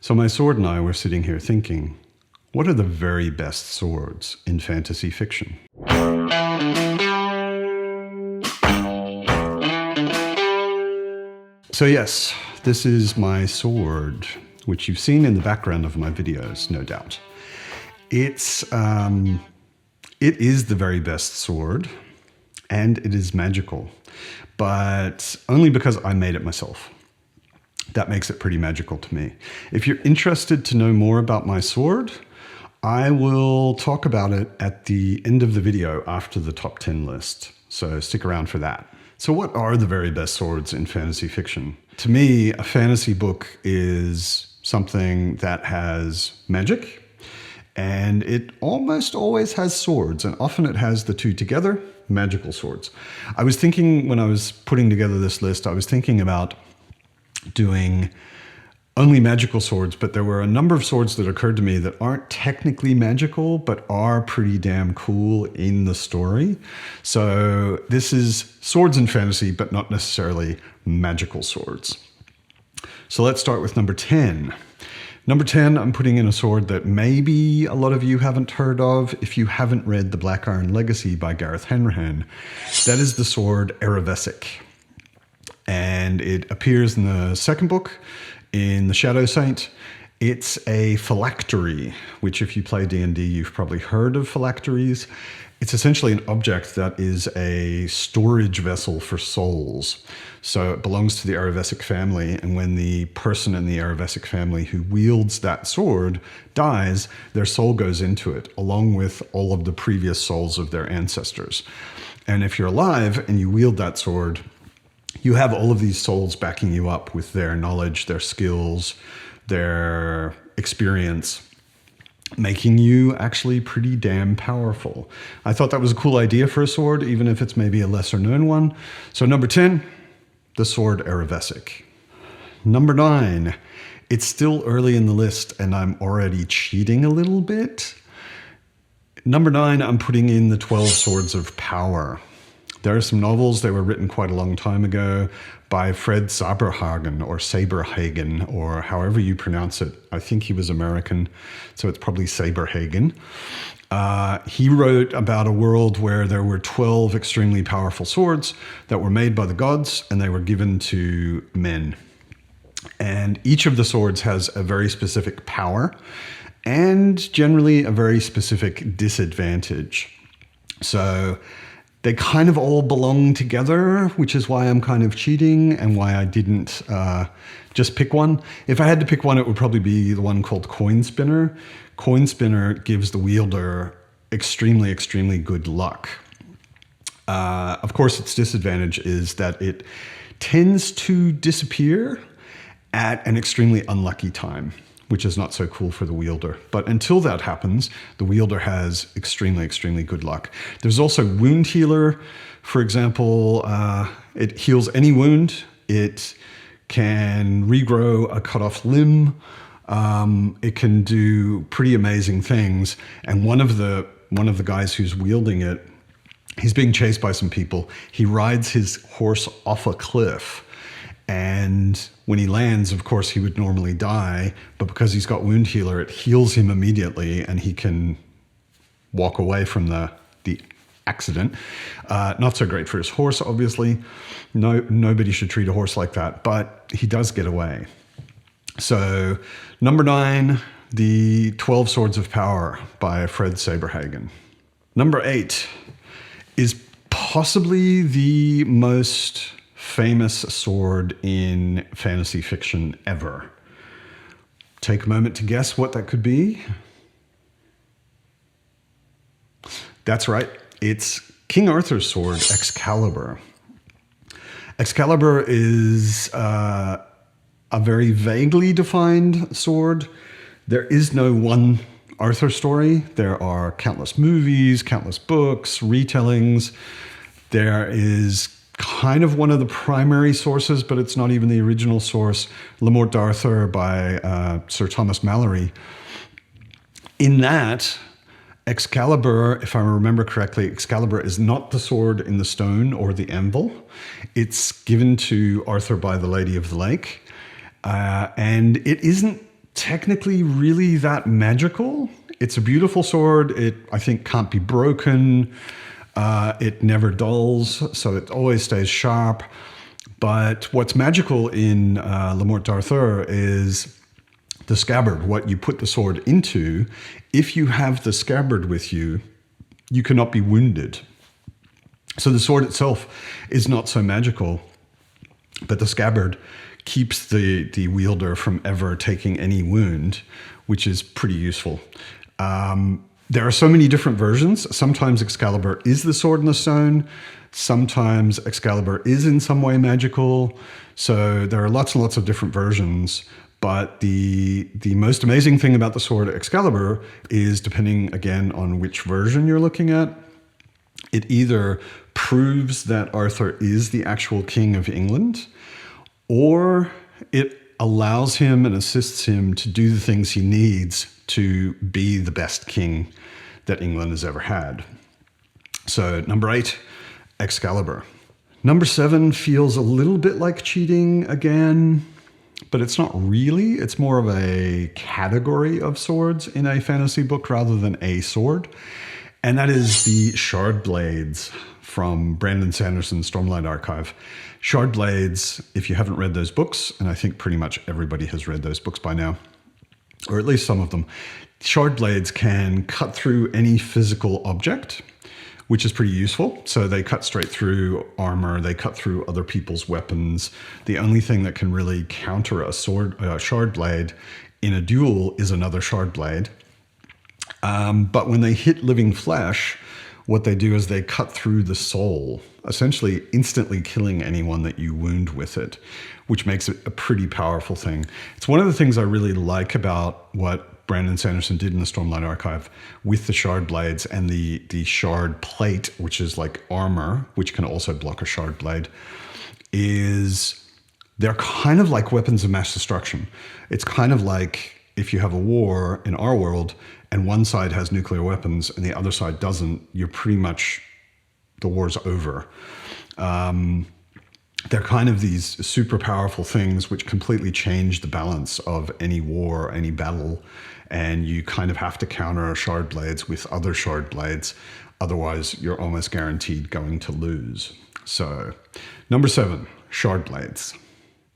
So my sword and I were sitting here thinking, what are the very best swords in fantasy fiction? So yes, this is my sword, which you've seen in the background of my videos, no doubt. It is the very best sword, and it is magical, but only because I made it myself. That makes it pretty magical to me. If you're interested to know more about my sword, I will talk about it at the end of the video after the top 10 list. So stick around for that. So what are the very best swords in fantasy fiction? To me, a fantasy book is something that has magic, and it almost always has swords, and often it has the two together, magical swords. I was thinking when I was putting together this list, I was thinking about doing only magical swords, but there were a number of swords that occurred to me that aren't technically magical, but are pretty damn cool in the story. So this is swords in fantasy, but not necessarily magical swords. So let's start with number 10. Number 10, I'm putting in a sword that maybe a lot of you haven't heard of if you haven't read The Black Iron Legacy by Gareth Hanrahan. That is the Sword Erevesic. And it appears in the second book, in The Shadow Saint. It's a phylactery, which if you play D&D, you've probably heard of phylacteries. It's essentially an object that is a storage vessel for souls. So it belongs to the Erevesic family, and when the person in the Erevesic family who wields that sword dies, their soul goes into it, along with all of the previous souls of their ancestors. And if you're alive and you wield that sword, you have all of these souls backing you up with their knowledge, their skills, their experience, making you actually pretty damn powerful. I thought that was a cool idea for a sword, even if it's maybe a lesser known one. So number 10, the Sword Erevesic. Number 9, it's still early in the list and I'm already cheating a little bit. Number 9, I'm putting in the 12 Swords of Power. There are some novels, they were written quite a long time ago by Fred Saberhagen or Saberhagen, or however you pronounce it. I think he was American, so it's probably Saberhagen. He wrote about a world where there were 12 extremely powerful swords that were made by the gods, and they were given to men. And each of the swords has a very specific power and generally a very specific disadvantage. So they kind of all belong together, which is why I'm kind of cheating and why I didn't just pick one. If I had to pick one, it would probably be the one called Coin Spinner. Coin Spinner gives the wielder extremely, extremely good luck. Of course, its disadvantage is that it tends to disappear at an extremely unlucky time, which is not so cool for the wielder. But until that happens, the wielder has extremely, extremely good luck. There's also Wound Healer, for example. It heals any wound. It can regrow a cut off limb. It can do pretty amazing things. And one of the guys who's wielding it, he's being chased by some people. He rides his horse off a cliff. And when he lands, of course, he would normally die, but because he's got Wound Healer, it heals him immediately and he can walk away from the accident. Not so great for his horse, obviously. Nobody should treat a horse like that, but he does get away. So number 9, the 12 Swords of Power by Fred Saberhagen. Number 8 is possibly the most famous sword in fantasy fiction ever. Take a moment to guess what that could be. That's right, it's King Arthur's sword, Excalibur. Excalibur is a very vaguely defined sword. There is no one Arthur story. There are countless movies, countless books, retellings. There is kind of one of the primary sources, but it's not even the original source, Le Morte d'Arthur by Sir Thomas Malory. In that, Excalibur, if I remember correctly, Excalibur is not the sword in the stone or the anvil. It's given to Arthur by the Lady of the Lake. And it isn't technically really that magical. It's a beautiful sword. It, I think, can't be broken. It never dulls, so it always stays sharp. But what's magical in Le Morte d'Arthur is the scabbard, what you put the sword into. If you have the scabbard with you, you cannot be wounded. So the sword itself is not so magical, but the scabbard keeps the wielder from ever taking any wound, which is pretty useful. There are so many different versions. Sometimes Excalibur is the sword in the stone. Sometimes Excalibur is in some way magical. So there are lots and lots of different versions. But the most amazing thing about the sword Excalibur is, depending again on which version you're looking at, it either proves that Arthur is the actual king of England, or it allows him and assists him to do the things he needs to be the best king that England has ever had. So number 8, Excalibur. Number 7 feels a little bit like cheating again, but it's not really. It's more of a category of swords in a fantasy book rather than a sword. And that is the Shardblades from Brandon Sanderson's Stormlight Archive. Shardblades, if you haven't read those books, and I think pretty much everybody has read those books by now, or at least some of them, Shardblades can cut through any physical object, which is pretty useful. So they cut straight through armor, they cut through other people's weapons. The only thing that can really counter a Shardblade in a duel is another Shardblade. But when they hit living flesh, what they do is they cut through the soul, essentially instantly killing anyone that you wound with it, which makes it a pretty powerful thing. It's one of the things I really like about what Brandon Sanderson did in the Stormlight Archive with the Shardblades and the shard plate, which is like armor, which can also block a Shardblade, is they're kind of like weapons of mass destruction. It's kind of like if you have a war in our world and one side has nuclear weapons and the other side doesn't, you're pretty much, the war's over. They're kind of these super powerful things which completely change the balance of any war, any battle, and you kind of have to counter Shardblades with other Shardblades. Otherwise, you're almost guaranteed going to lose. So, number 7, Shardblades.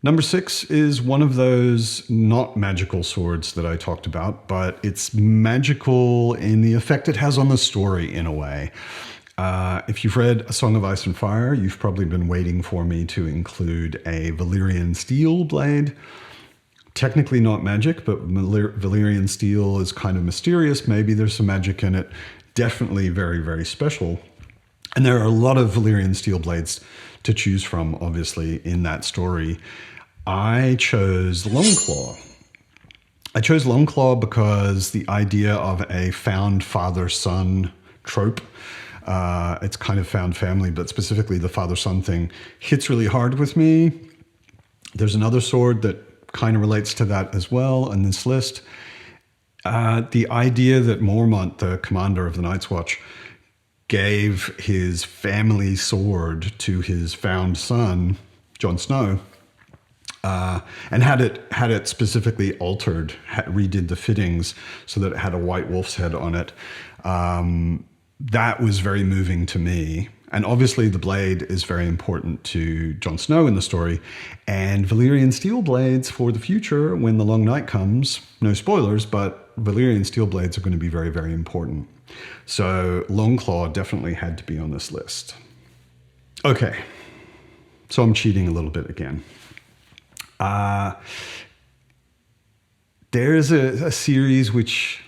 Number 6 is one of those not magical swords that I talked about, but it's magical in the effect it has on the story in a way. If you've read A Song of Ice and Fire, you've probably been waiting for me to include a Valyrian steel blade. Technically not magic, but Valyrian steel is kind of mysterious. Maybe there's some magic in it. Definitely very, very special. And there are a lot of Valyrian steel blades to choose from, obviously, in that story. I chose Longclaw. I chose Longclaw because the idea of a found father-son trope, it's kind of found family, but specifically the father-son thing, hits really hard with me. There's another sword that kind of relates to that as well in this list. The idea that Mormont, the commander of the Night's Watch, gave his family sword to his found son, Jon Snow, and had it specifically altered, redid the fittings so that it had a white wolf's head on it. That was very moving to me. And obviously the blade is very important to Jon Snow in the story. And Valyrian steel blades for the future, when the long night comes, no spoilers, but Valyrian steel blades are going to be very, very important. So Longclaw definitely had to be on this list. Okay, so I'm cheating a little bit again. There's a series which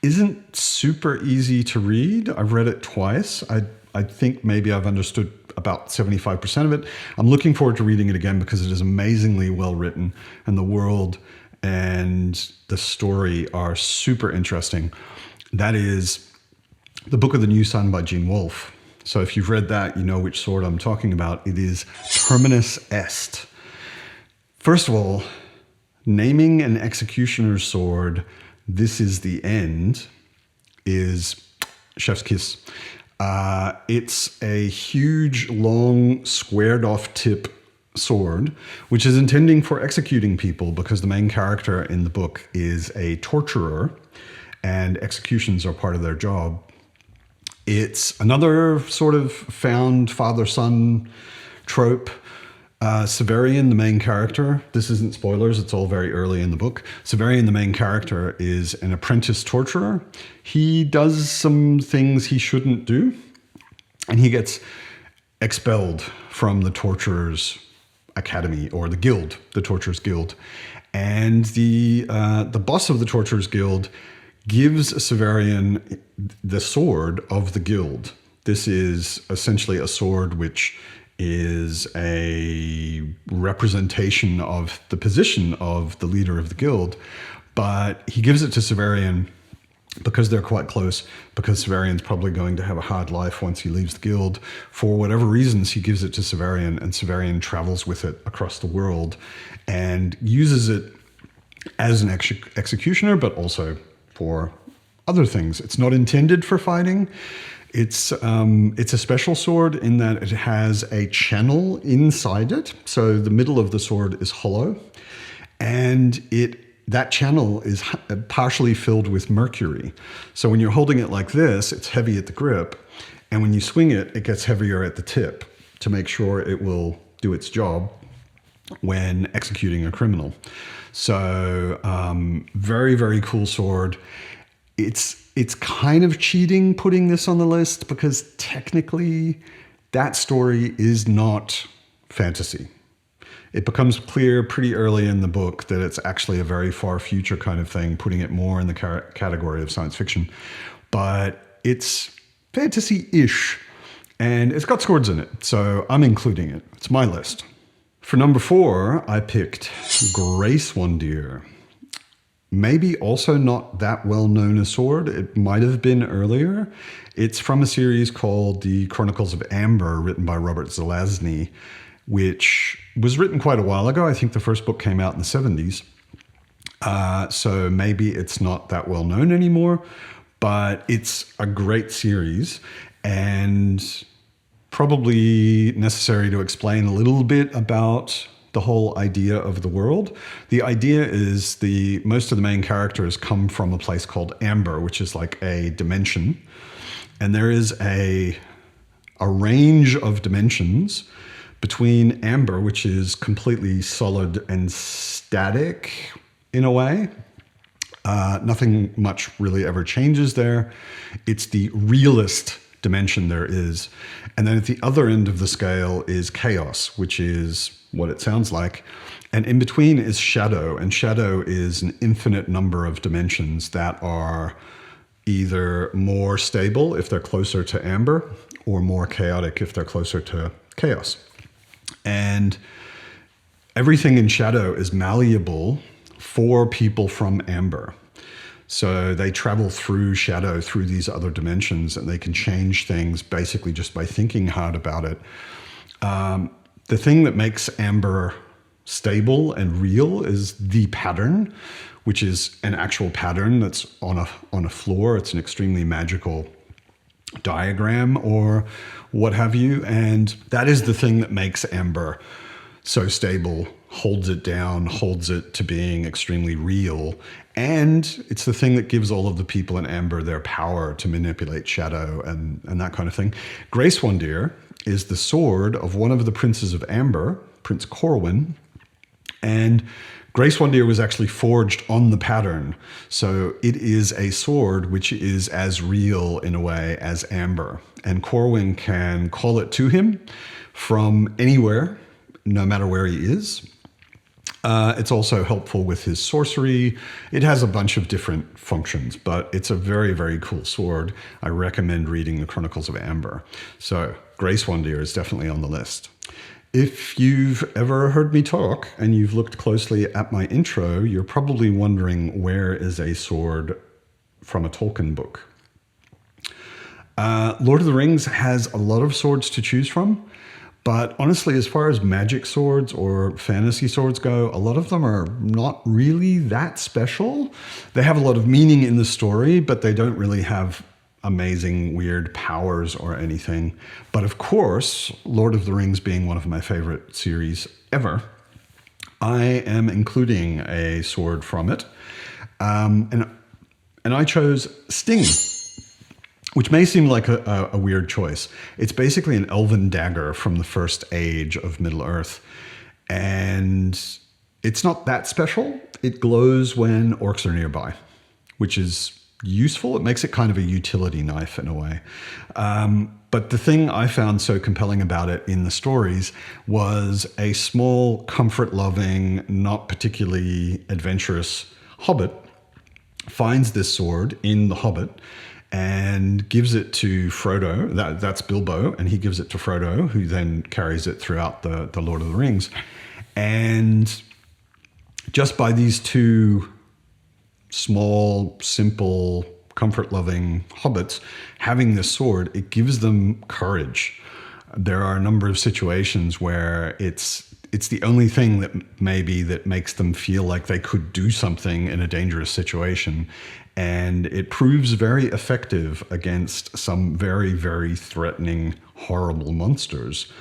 isn't super easy to read. I've read it twice. I think maybe I've understood about 75% of it. I'm looking forward to reading it again because it is amazingly well written, and the world and the story are super interesting. That is The Book of the New Sun by Gene Wolfe. So if you've read that, you know which sword I'm talking about. It is Terminus Est. First of all, naming an executioner's sword, this is the end, is chef's kiss. It's a huge, long, squared off tip sword, which is intending for executing people because the main character in the book is a torturer and executions are part of their job. It's another sort of found father-son trope. Severian, the main character, this isn't spoilers, it's all very early in the book. Severian, the main character, is an apprentice torturer. He does some things he shouldn't do, and he gets expelled from the Torturers' Academy, or the Guild, the Torturers' Guild. And the boss of the Torturers' Guild gives Severian the sword of the Guild. This is essentially a sword which is a representation of the position of the leader of the guild, but he gives it to Severian because they're quite close, because Severian's probably going to have a hard life once he leaves the guild. For whatever reasons, he gives it to Severian, and Severian travels with it across the world and uses it as an executioner, but also for other things. It's not intended for fighting. It's a special sword in that it has a channel inside it. So the middle of the sword is hollow, and that channel is partially filled with mercury. So when you're holding it like this, it's heavy at the grip, and when you swing it, it gets heavier at the tip to make sure it will do its job when executing a criminal. So very, very cool sword. It's kind of cheating putting this on the list because technically that story is not fantasy. It becomes clear pretty early in the book that it's actually a very far future kind of thing, putting it more in the category of science fiction. But it's fantasy-ish, and it's got swords in it, so I'm including it. It's my list. For number 4, I picked Grayswandir. Maybe also not that well known a sword. It might have been earlier. It's from a series called The Chronicles of Amber, written by Robert Zelazny, which was written quite a while ago. I think the first book came out in the 70s. So maybe it's not that well known anymore, but it's a great series and probably necessary to explain a little bit about the whole idea of the world. The idea is most of the main characters come from a place called Amber, which is like a dimension. And there is a range of dimensions between Amber, which is completely solid and static in a way. Nothing much really ever changes there. It's the realest dimension there is. And then at the other end of the scale is chaos, which is what it sounds like. And in between is shadow, and shadow is an infinite number of dimensions that are either more stable if they're closer to amber or more chaotic if they're closer to chaos. And everything in shadow is malleable for people from amber. So they travel through shadow, through these other dimensions, and they can change things basically just by thinking hard about it. The thing that makes amber stable and real is the pattern, which is an actual pattern that's on a floor. It's an extremely magical diagram or what have you. And that is the thing that makes amber so stable, holds it down, holds it to being extremely real. And it's the thing that gives all of the people in amber their power to manipulate shadow and that kind of thing. Grayswandir is the sword of one of the princes of Amber, Prince Corwin, and Grayswandir was actually forged on the pattern. So it is a sword which is as real in a way as Amber, and Corwin can call it to him from anywhere, no matter where he is. It's also helpful with his sorcery. It has a bunch of different functions, but it's a very, very cool sword. I recommend reading the Chronicles of Amber. So Grayswandir is definitely on the list. If you've ever heard me talk and you've looked closely at my intro, you're probably wondering where is a sword from a Tolkien book. Lord of the Rings has a lot of swords to choose from. But honestly, as far as magic swords or fantasy swords go, a lot of them are not really that special. They have a lot of meaning in the story, but they don't really have amazing, weird powers or anything. But of course, Lord of the Rings being one of my favorite series ever, I am including a sword from it. And I chose Sting, which may seem like a weird choice. It's basically an elven dagger from the first age of Middle-earth. And it's not that special. It glows when orcs are nearby, which is useful. It makes it kind of a utility knife in a way. But the thing I found so compelling about it in the stories was a small, comfort-loving, not particularly adventurous hobbit finds this sword in The Hobbit and gives it to Frodo. That's Bilbo, and he gives it to Frodo, who then carries it throughout the Lord of the Rings. And just by these two small, simple, comfort-loving hobbits having this sword, it gives them courage. There are a number of situations where it's the only thing that makes them feel like they could do something in a dangerous situation. And it proves very effective against some very, very threatening, horrible monsters.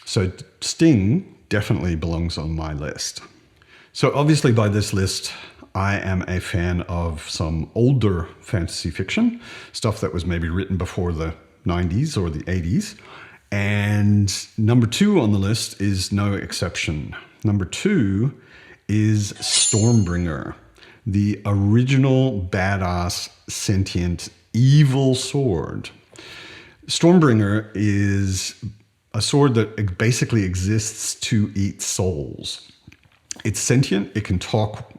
So Sting definitely belongs on my list. So obviously by this list, I am a fan of some older fantasy fiction, stuff that was maybe written before the 90s or the 80s. And number 2 on the list is no exception. Number 2 is Stormbringer, the original badass, sentient, evil sword. Stormbringer is a sword that basically exists to eat souls. It's sentient. It can talk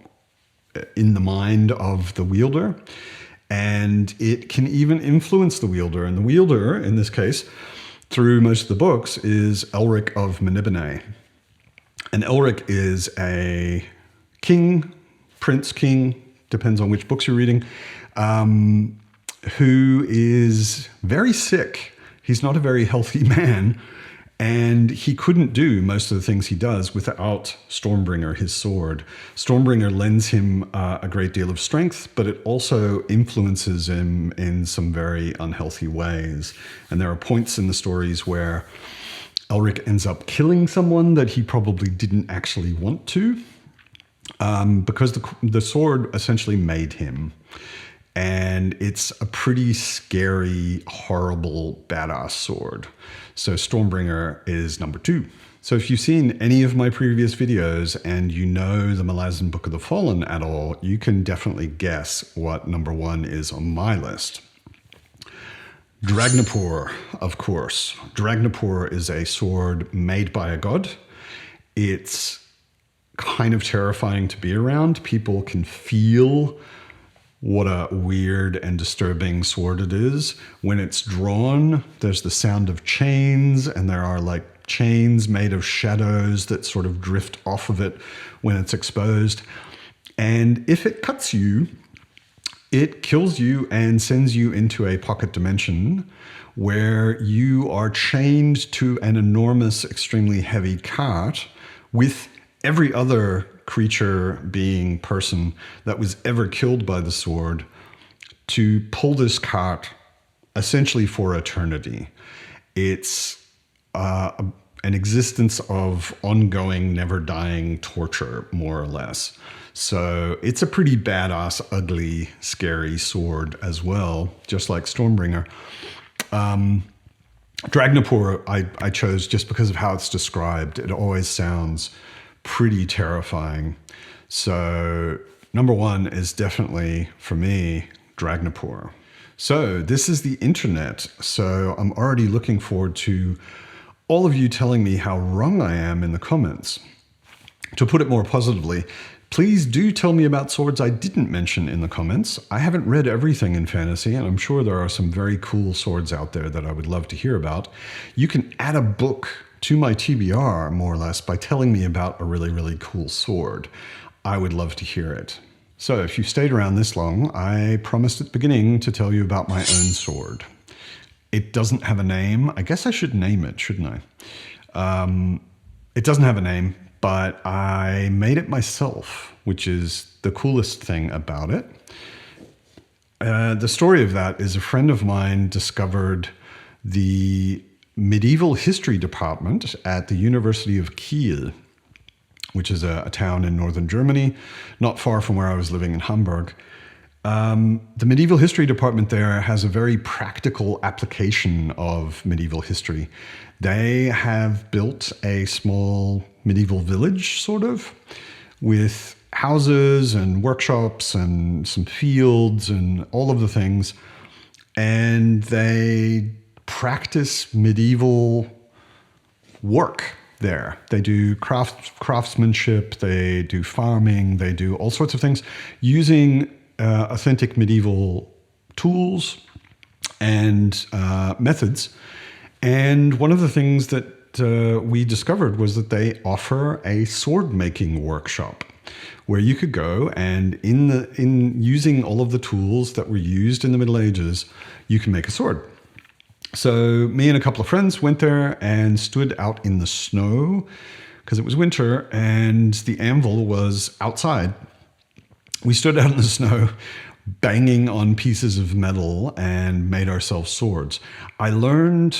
in the mind of the wielder, and it can even influence the wielder. And the wielder, in this case, through most of the books, is Elric of Menibene. And Elric is a king, prince, king, depends on which books you're reading, who is very sick. He's not a very healthy man, and he couldn't do most of the things he does without Stormbringer, his sword. Stormbringer lends him a great deal of strength, but it also influences him in some very unhealthy ways. And there are points in the stories where Elric ends up killing someone that he probably didn't actually want to, because the sword essentially made him. And it's a pretty scary, horrible, badass sword. So Stormbringer is number 2. So if you've seen any of my previous videos and you know the Malazan Book of the Fallen at all, you can definitely guess what number 1 is on my list. Dragnipur, of course. Dragnipur is a sword made by a god. It's kind of terrifying to be around. People can feel what a weird and disturbing sword it is. When it's drawn, there's the sound of chains, and there are like chains made of shadows that sort of drift off of it when it's exposed. And if it cuts you, it kills you and sends you into a pocket dimension where you are chained to an enormous, extremely heavy cart with every other creature, being, person that was ever killed by the sword to pull this cart essentially for eternity. It's an existence of ongoing, never dying torture, more or less. So it's a pretty badass, ugly, scary sword as well, just like Stormbringer. Dragnipur I chose just because of how it's described. It always sounds pretty terrifying. So number 1 is definitely, for me, Dragnipur. So this is the internet. So I'm already looking forward to all of you telling me how wrong I am in the comments. To put it more positively, please do tell me about swords I didn't mention in the comments. I haven't read everything in fantasy, and I'm sure there are some very cool swords out there that I would love to hear about. You can add a book to my TBR, more or less, by telling me about a really, really cool sword. I would love to hear it. So if you stayed around this long, I promised at the beginning to tell you about my own sword. It doesn't have a name. I guess I should name it, shouldn't I? It doesn't have a name, but I made it myself, which is the coolest thing about it. The story of that is a friend of mine discovered the medieval history department at the University of Kiel, which is a town in northern Germany, not far from where I was living in Hamburg. The medieval history department there has a very practical application of medieval history. They have built a small medieval village, sort of, with houses and workshops and some fields and all of the things. And they practice medieval work there. They do craftsmanship, they do farming, they do all sorts of things using authentic medieval tools and methods. And one of the things that we discovered was that they offer a sword making workshop where you could go and in using all of the tools that were used in the Middle Ages, you can make a sword. So me and a couple of friends went there and stood out in the snow because it was winter and the anvil was outside. We stood out in the snow banging on pieces of metal and made ourselves swords. I learned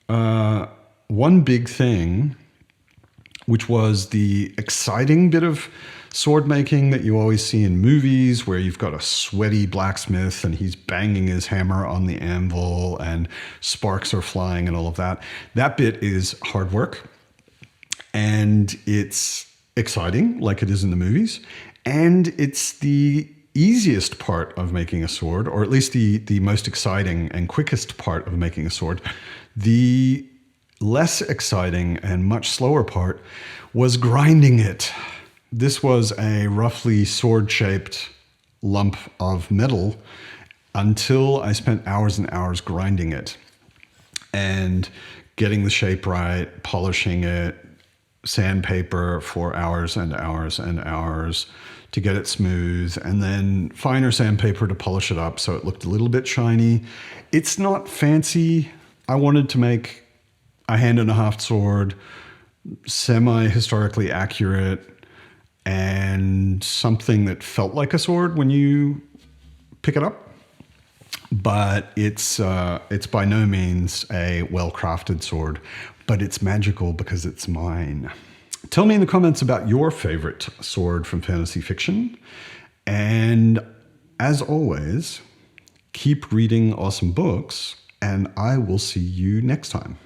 one big thing, which was the exciting bit of sword making that you always see in movies where you've got a sweaty blacksmith and he's banging his hammer on the anvil and sparks are flying and all of that. That bit is hard work and it's exciting like it is in the movies. And it's the easiest part of making a sword, or at least the most exciting and quickest part of making a sword. The less exciting and much slower part was grinding it. This was a roughly sword-shaped lump of metal until I spent hours and hours grinding it and getting the shape right, polishing it, sandpaper for hours and hours and hours to get it smooth, and then finer sandpaper to polish it up so it looked a little bit shiny. It's not fancy. I wanted to make a hand-and-a-half sword, semi-historically accurate, and something that felt like a sword when you pick it up. But it's by no means a well-crafted sword, but it's magical because it's mine. Tell me in the comments about your favorite sword from fantasy fiction. And as always, keep reading awesome books, and I will see you next time.